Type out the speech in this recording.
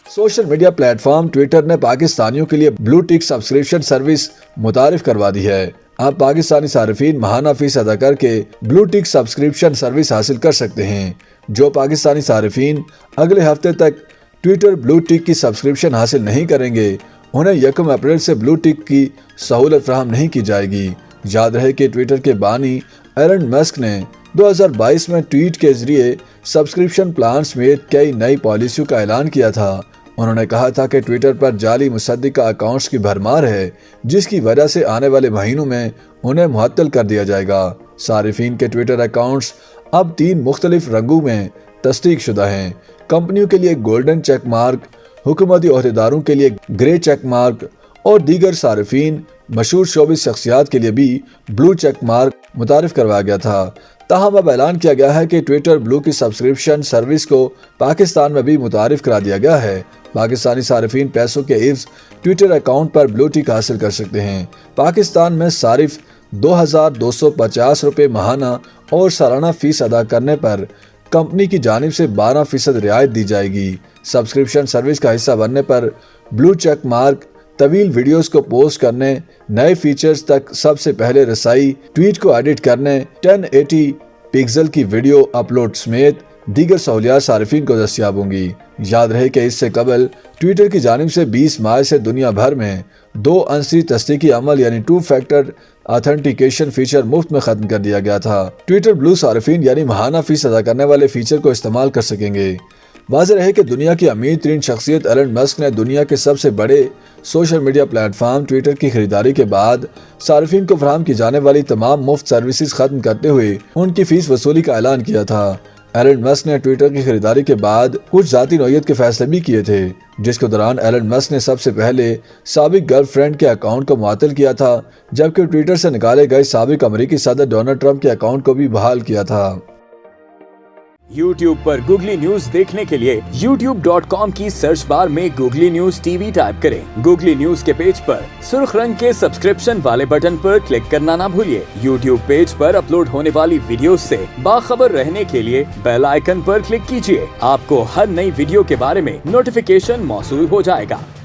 Social media platform Twitter ने पाकिस्तानियों के लिए ब्लू टिक सब्सक्रिप्शन सर्विस मुतारिफ करवा दी है। अब पाकिस्तानी सारिफीन माहाना फीस अदा करके ब्लू टिक सब्सक्रिप्शन सर्विस हासिल कर सकते हैं। जो पाकिस्तानी सारिफीन अगले हफ्ते तक ट्विटर ब्लू टिक की सब्सक्रिप्शन हासिल नहीं करेंगे, उन्हें 1 अप्रैल से ब्लू टिक की सहूलत फराहम नहीं की जाएगी। याद रहे कि ट्विटर के बानी एलन मस्क ने 2022 में ट्वीट के जरिए सब्सक्रिप्शन प्लान समेत कई नई पॉलिसियों का ऐलान किया था। उन्होंने कहा था कि ट्विटर पर जाली मुसद्दिका अकाउंट्स की भरमार है, जिसकी वजह से आने वाले महीनों में उन्हें मुअत्तल कर दिया जाएगा। सारिफीन के ट्विटर अकाउंट्स अब 3 मुख्तलिफ रंगों में तस्दीक शुदा हैं। कंपनियों के लिए गोल्डन चेक मार्क, हुकूमती ओहदेदारों के लिए ग्रे चेक मार्क और दीगर सारिफीन मशहूर शोबिस शख्सियात के लिए भी ब्लू चेक मार्क मुतारिफ करवाया गया था। ताहम अब ऐलान किया गया है कि ट्विटर ब्लू की सब्सक्रिप्शन सर्विस को पाकिस्तान में भी मुतारिफ करा दिया गया है। पाकिस्तानी सारिफीन पैसों के इव्ज ट्विटर अकाउंट पर ब्लू टिक हासिल कर सकते हैं। पाकिस्तान में सारिफ 2250 रुपये माहाना और सालाना फीस अदा करने पर कंपनी की जानिब से 12% रियायत दी जाएगी। सब्सक्रिप्शन सर्विस का हिस्सा बनने पर ब्लू चेक मार्क, तवील वीडियोस को पोस्ट करने, नए फीचर्स तक सबसे पहले रसाई, ट्वीट को एडिट करने, 1080 पिक्सल की वीडियो अपलोड समेत दीगर सहूलियात सारिफीन को दस्तियाब होंगी। याद रहे कि इससे कबल ट्विटर की जानिब से 20 मार्च से दुनिया भर में 2 अंशी तस्दीकी अमल यानी 2 फैक्टर ऑथेंटिकेशन फीचर मुफ्त में खत्म कर दिया गया था। ट्विटर ब्लू सारिफीन यानी माहाना फीस अदा करने वाले फीचर को इस्तेमाल कर सकेंगे। वाज़ेह रहे कि दुनिया की अमीर तरीन शख्सियत एलन मस्क ने दुनिया के सबसे बड़े सोशल मीडिया प्लेटफॉर्म ट्विटर की खरीदारी के बाद सारिफीन को फराहम की जाने वाली तमाम मुफ्त सर्विसेज खत्म करते हुए उनकी फीस वसूली का ऐलान किया था। एलन मस्क ने ट्विटर की खरीदारी के बाद कुछ जाती नौयत के फैसले भी किए थे, जिसके दौरान एलन मस्क ने सबसे पहले साबिक गर्लफ्रेंड के अकाउंट को मुअत्तल किया था, जबकि ट्विटर से निकाले गए साबिक अमेरिकी सदर डोनाल्ड ट्रंप के अकाउंट को भी बहाल किया था। YouTube पर गूगली न्यूज देखने के लिए youtube.com की सर्च बार में गूगली न्यूज टीवी टाइप करें। गूगली न्यूज के पेज पर सुर्ख रंग के सब्सक्रिप्शन वाले बटन पर क्लिक करना ना भूलिए। YouTube पेज पर अपलोड होने वाली वीडियोस से बाखबर रहने के लिए बेल आइकन पर क्लिक कीजिए। आपको हर नई वीडियो के बारे में नोटिफिकेशन मौसूल हो जाएगा।